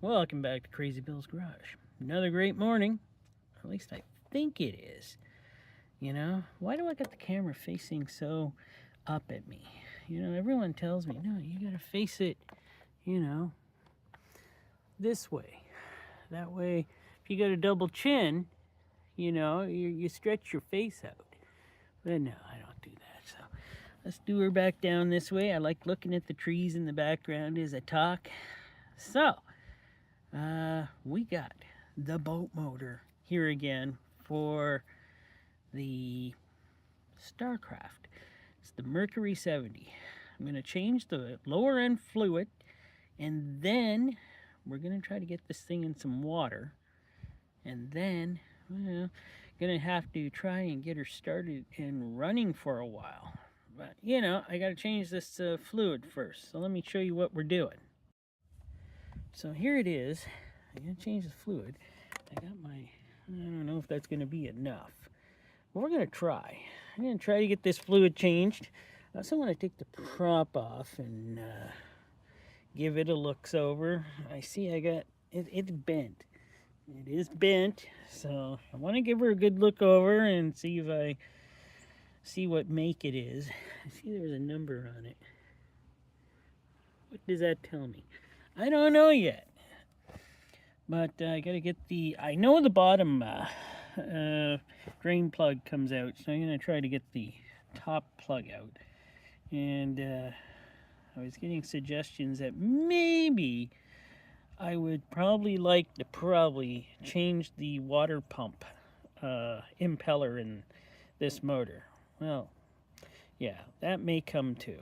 Welcome back to Crazy Bill's Garage. Another great morning. At least I think it is. You know, why do I got the camera facing so up at me? You know, everyone tells me, no, you gotta face it, you know, this way. That way, if you got a double chin, you know, you stretch your face out. But no, I don't do that. So let's do her back down this way. I like looking at the trees in the background as I talk. So, we got the boat motor here again for the StarCraft. It's the Mercury 70. I'm going to change the lower end fluid, and then we're going to try to get this thing in some water, and then, well, going to have to try and get her started and running for a while. But, you know, I got to change this fluid first, so let me show you what we're doing. So here it is. I'm going to change the fluid. I don't know if that's going to be enough. But we're going to try. I'm going to try to get this fluid changed. I also want to take the prop off and give it a looks over. I see it's bent. It is bent, so I want to give her a good look over and see if I see what make it is. I see there's a number on it. What does that tell me? I don't know yet, but I gotta get I know the bottom drain plug comes out, so I'm gonna try to get the top plug out. And I was getting suggestions that maybe I would probably like to change the water pump impeller in this motor. Well, yeah, that may come too.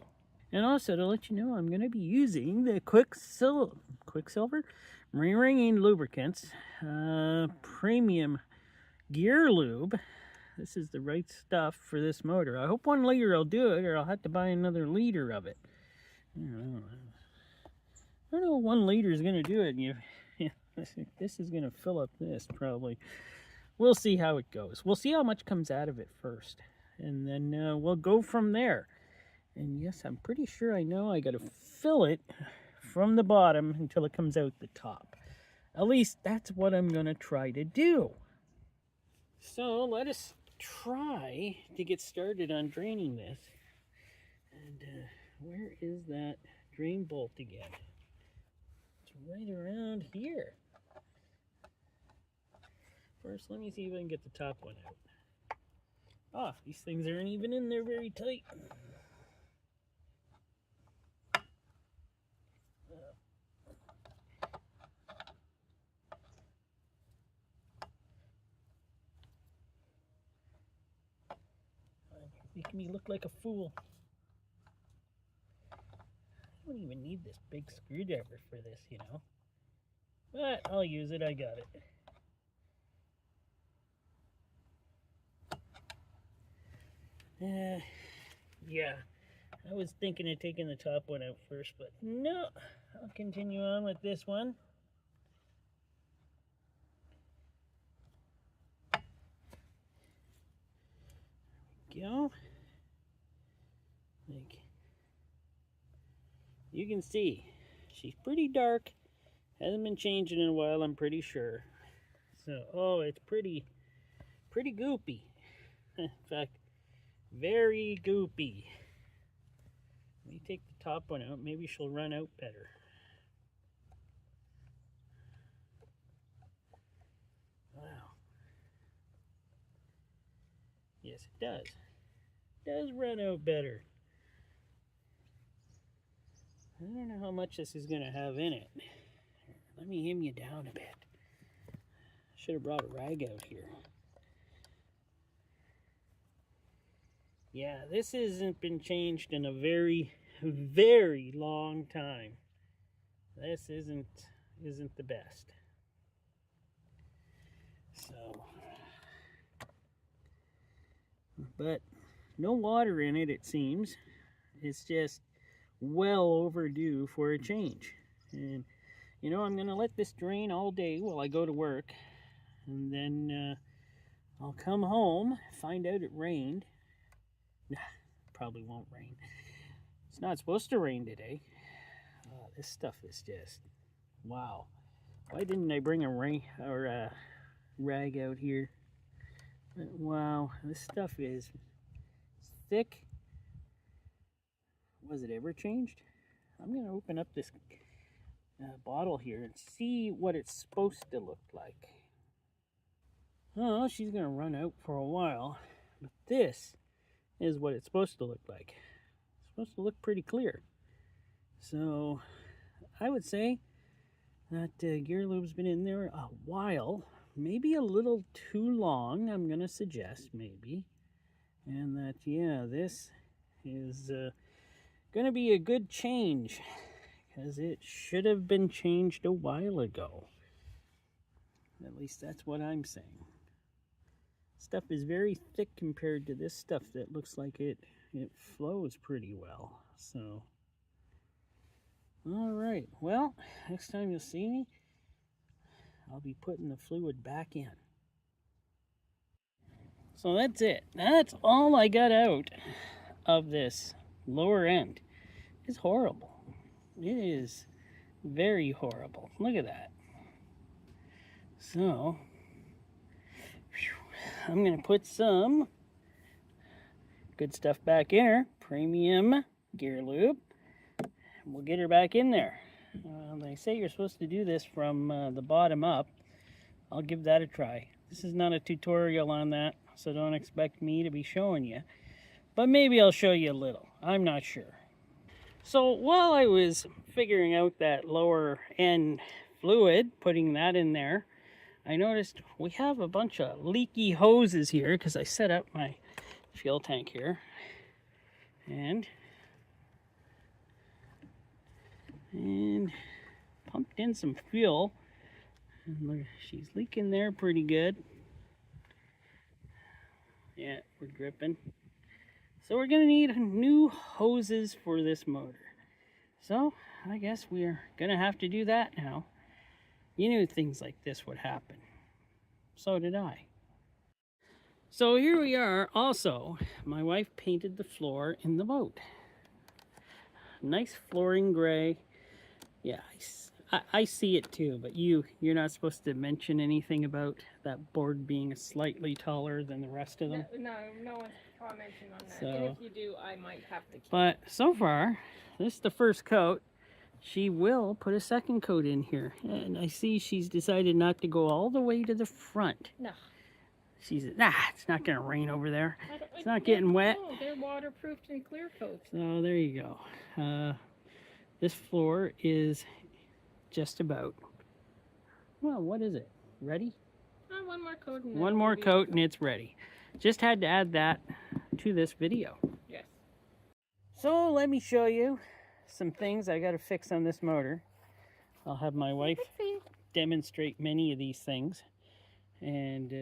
And also to let you know, I'm going to be using the Quicksilver Marine Lubricants Premium Gear Lube. This is the right stuff for this motor. I hope 1 liter will do it, or I'll have to buy another liter of it. I don't know what 1 liter is going to do it. This is going to fill up this probably. We'll see how it goes. We'll see how much comes out of it first, and then we'll go from there. And yes, I'm pretty sure I know I got to fill it from the bottom until it comes out the top. At least that's what I'm going to try to do. So let us try to get started on draining this. And where is that drain bolt again? It's right around here. First, let me see if I can get the top one out. Ah, these things aren't even in there very tight. Making me look like a fool. I don't even need this big screwdriver for this, you know. But I'll use it, I got it. Yeah, I was thinking of taking the top one out first, but no, I'll continue on with this one. There we go. Like, you can see, she's pretty dark. Hasn't been changing in a while, I'm pretty sure. So, oh, it's pretty goopy. In fact, very goopy. Let me take the top one out. Maybe she'll run out better. Wow. Yes, it does. It does run out better. I don't know how much this is going to have in it. Let me hem you down a bit. Should have brought a rag out here. Yeah, this hasn't been changed in a very, very long time. This isn't the best. So, but no water in it, it seems. It's just well overdue for a change. And you know, I'm gonna let this drain all day while I go to work, and then I'll come home, find out it rained. Nah, probably won't rain. It's not supposed to rain today. This stuff is just, wow. Why didn't I bring a rag out here? But wow, this stuff is thick. Was it ever changed? I'm going to open up this bottle here and see what it's supposed to look like. Oh, she's going to run out for a while. But this is what it's supposed to look like. It's supposed to look pretty clear. So I would say that gear lube's been in there a while. Maybe a little too long, I'm going to suggest, maybe. And that, yeah, this is going to be a good change, because it should have been changed a while ago. At least that's what I'm saying. Stuff is very thick compared to this stuff that looks like it flows pretty well. So, all right. Well, next time you'll see me, I'll be putting the fluid back in. So that's it. That's all I got out of this lower end. It's horrible. It is very horrible. Look at that. So, I'm going to put some good stuff back in her. Premium gear lube. We'll get her back in there. They say you're supposed to do this from the bottom up. I'll give that a try. This is not a tutorial on that, so don't expect me to be showing you. But maybe I'll show you a little. I'm not sure. So while I was figuring out that lower end fluid, putting that in there, I noticed we have a bunch of leaky hoses here because I set up my fuel tank here. And pumped in some fuel. And look, she's leaking there pretty good. Yeah, we're dripping. So we're gonna need new hoses for this motor. So I guess we're gonna have to do that now. You knew things like this would happen. So did I. So here we are. Also, my wife painted the floor in the boat. Nice flooring gray. Yeah, I see it too, but you're not supposed to mention anything about that board being slightly taller than the rest of them. No one's commenting on that. So, and if you do, I might have to keep. But so far, this is the first coat. She will put a second coat in here. And I see she's decided not to go all the way to the front. No. She's, it's not going to rain over there. It's not getting wet. No, they're waterproofed and clear coats. So there you go. This floor is just about, well, what is it? Ready? One more coat. And one more coat and it's ready. Just had to add that to this video. Yes. So let me show you some things I got to fix on this motor. I'll have my wife demonstrate many of these things. And,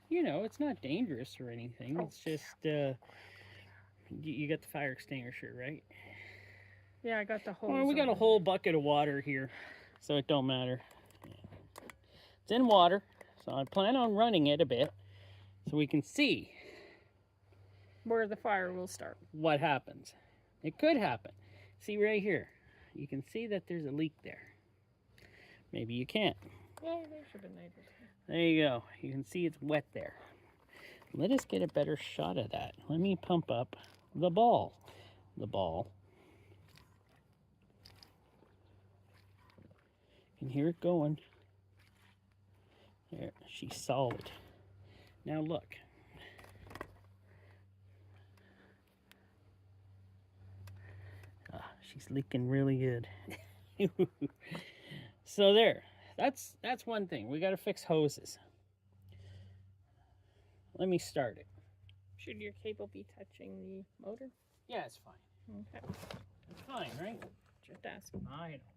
you know, it's not dangerous or anything. It's just, you got the fire extinguisher, right? Yeah, I got the hose. Well, we got a whole bucket of water here, so it don't matter. It's in water, so I plan on running it a bit so we can see where the fire will start. What happens. It could happen. See right here. You can see that there's a leak there. Maybe you can't. Yeah, there should have been neighbors. There you go. You can see it's wet there. Let us get a better shot of that. Let me pump up the ball. The ball. You can hear it going. There, she's solid. Now look. She's leaking really good. So there. That's one thing. We got to fix hoses. Let me start it. Should your cable be touching the motor? Yeah, it's fine. Okay. It's fine, right? Just asking. I don't know.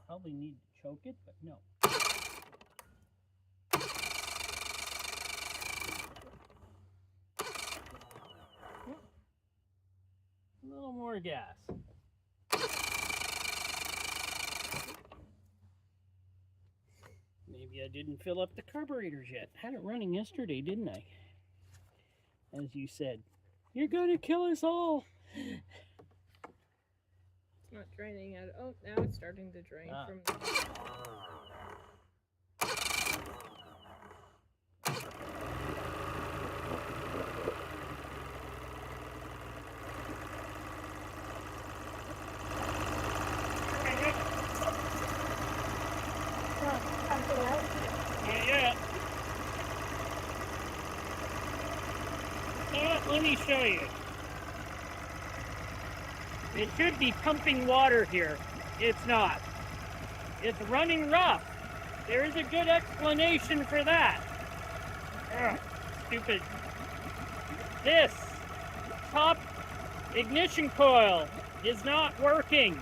Probably need to choke it, but no. A little more gas. Maybe You didn't fill up the carburetors yet. Had it running yesterday, didn't I? As you said, you're gonna kill us all. It's not draining out. Oh, now it's starting to drain from. Let me show you. It should be pumping water here. It's not. It's running rough. There is a good explanation for that. Ugh, stupid. This top ignition coil is not working.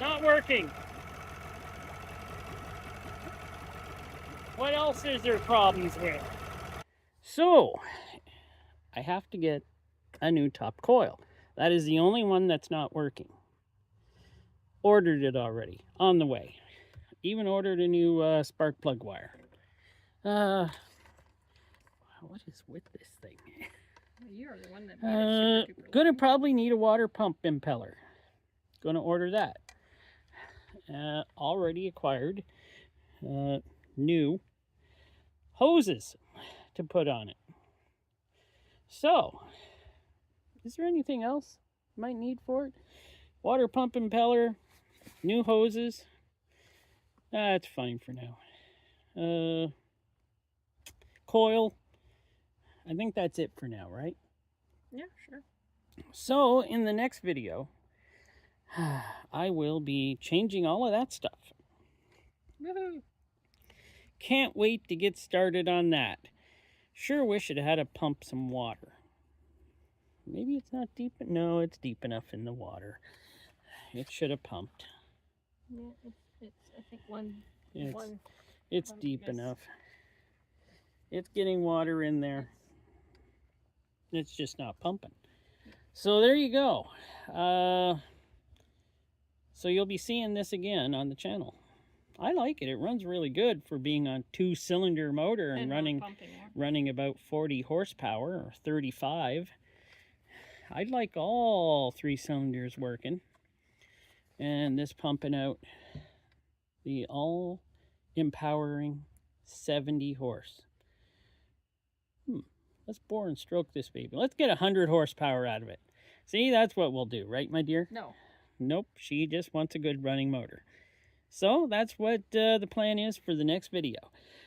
Not working. What else is there problems with? So, I have to get a new top coil. That is the only one that's not working. Ordered it already, on the way. Even ordered a new spark plug wire. What is with this thing? You're the one that made it gonna probably need a water pump impeller. Gonna order that. Already acquired new hoses to put on it. So, is there anything else you might need for it? Water pump impeller, new hoses. That's fine for now. Coil. I think that's it for now, right? Yeah, sure. So, in the next video, I will be changing all of that stuff. Woohoo! Can't wait to get started on that. Sure wish it had to pump some water. Maybe it's not deep. No, it's deep enough in the water. It should have pumped. Yeah, it's I think one. It's deep enough. It's getting water in there. It's just not pumping. So there you go. So you'll be seeing this again on the channel. I like it. It runs really good for being on 2-cylinder motor and running about 40 horsepower or 35. I'd like all 3 cylinders working. And this pumping out the all-empowering 70 horse. Let's bore and stroke this baby. Let's get 100 horsepower out of it. See, that's what we'll do, right, my dear? No. Nope, she just wants a good running motor. So that's what the plan is for the next video.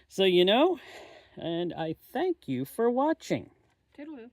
So, you know, and I thank you for watching. Toodaloo.